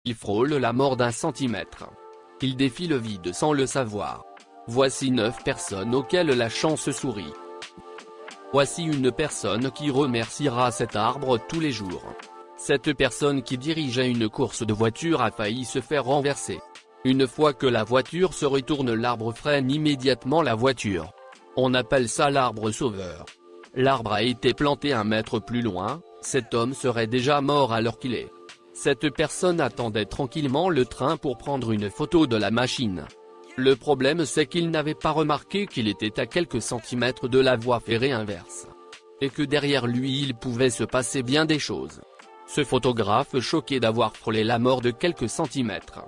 Il frôle la mort d'un centimètre. Il défie le vide sans le savoir. Voici 9 personnes auxquelles la chance sourit. Voici une personne qui remerciera cet arbre tous les jours. Cette personne qui dirigeait une course de voiture a failli se faire renverser. Une fois que la voiture se retourne, l'arbre freine immédiatement la voiture. On appelle ça l'arbre sauveur. L'arbre a été planté 1 mètre plus loin, cet homme serait déjà mort à l'heure qu'il est. Cette personne attendait tranquillement le train pour prendre une photo de la machine. Le problème c'est qu'il n'avait pas remarqué qu'il était à quelques centimètres de la voie ferrée inverse. Et que derrière lui il pouvait se passer bien des choses. Ce photographe choqué d'avoir frôlé la mort de quelques centimètres.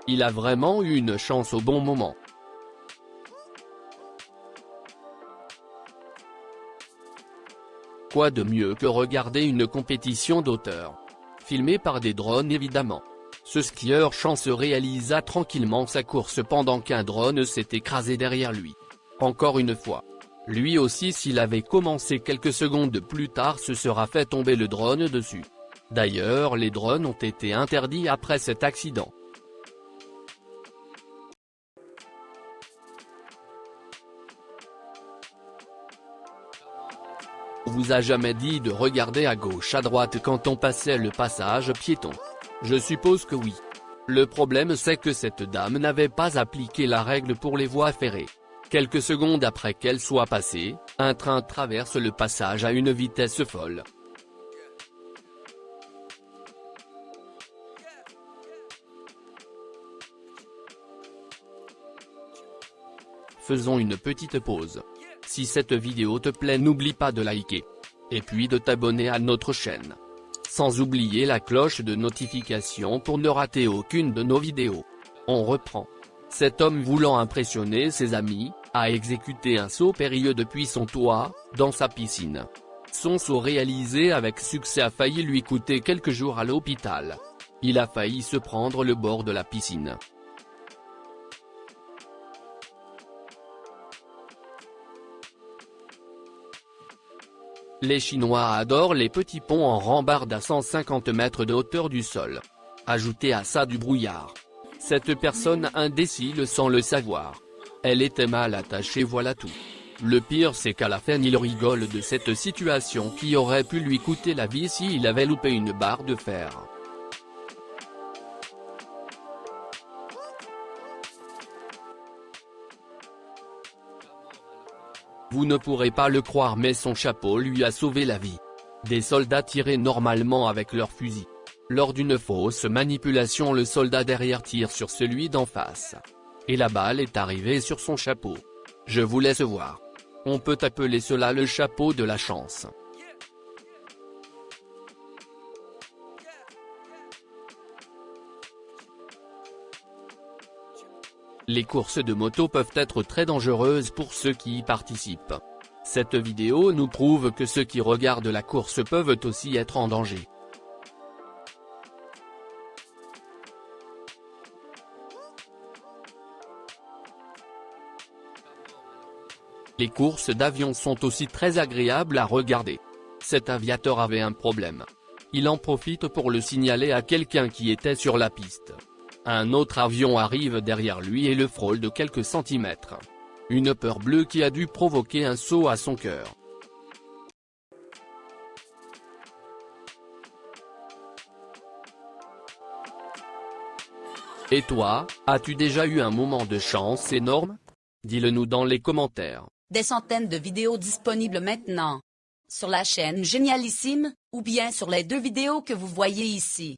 Il a vraiment eu une chance au bon moment. Quoi de mieux que regarder une compétition d'auteur? Filmée par des drones évidemment. Ce skieur chanceux réalisa tranquillement sa course pendant qu'un drone s'est écrasé derrière lui. Encore une fois. Lui aussi, s'il avait commencé quelques secondes plus tard, se sera fait tomber le drone dessus. D'ailleurs, les drones ont été interdits après cet accident. On vous a jamais dit de regarder à gauche à droite quand on passait le passage piéton? Je suppose que oui. Le problème c'est que cette dame n'avait pas appliqué la règle pour les voies ferrées. Quelques secondes après qu'elle soit passée, un train traverse le passage à une vitesse folle. Faisons une petite pause. Si cette vidéo te plaît, n'oublie pas de liker. Et puis de t'abonner à notre chaîne. Sans oublier la cloche de notification pour ne rater aucune de nos vidéos. On reprend. Cet homme voulant impressionner ses amis, a exécuté un saut périlleux depuis son toit, dans sa piscine. Son saut réalisé avec succès a failli lui coûter quelques jours à l'hôpital. Il a failli se prendre le bord de la piscine. Les Chinois adorent les petits ponts en rambarde à 150 mètres de hauteur du sol. Ajoutez à ça du brouillard. Cette personne indécile sans le savoir. Elle était mal attachée, voilà tout. Le pire c'est qu'à la fin il rigole de cette situation qui aurait pu lui coûter la vie s'il avait loupé une barre de fer. Vous ne pourrez pas le croire mais son chapeau lui a sauvé la vie. Des soldats tiraient normalement avec leurs fusils. Lors d'une fausse manipulation, le soldat derrière tire sur celui d'en face. Et la balle est arrivée sur son chapeau. Je vous laisse voir. On peut appeler cela le chapeau de la chance. Les courses de moto peuvent être très dangereuses pour ceux qui y participent. Cette vidéo nous prouve que ceux qui regardent la course peuvent aussi être en danger. Les courses d'avion sont aussi très agréables à regarder. Cet aviateur avait un problème. Il en profite pour le signaler à quelqu'un qui était sur la piste. Un autre avion arrive derrière lui et le frôle de quelques centimètres. Une peur bleue qui a dû provoquer un saut à son cœur. Et toi, as-tu déjà eu un moment de chance énorme? Dis-le nous dans les commentaires. Des centaines de vidéos disponibles maintenant. Sur la chaîne Génialissime, ou bien sur les 2 vidéos que vous voyez ici.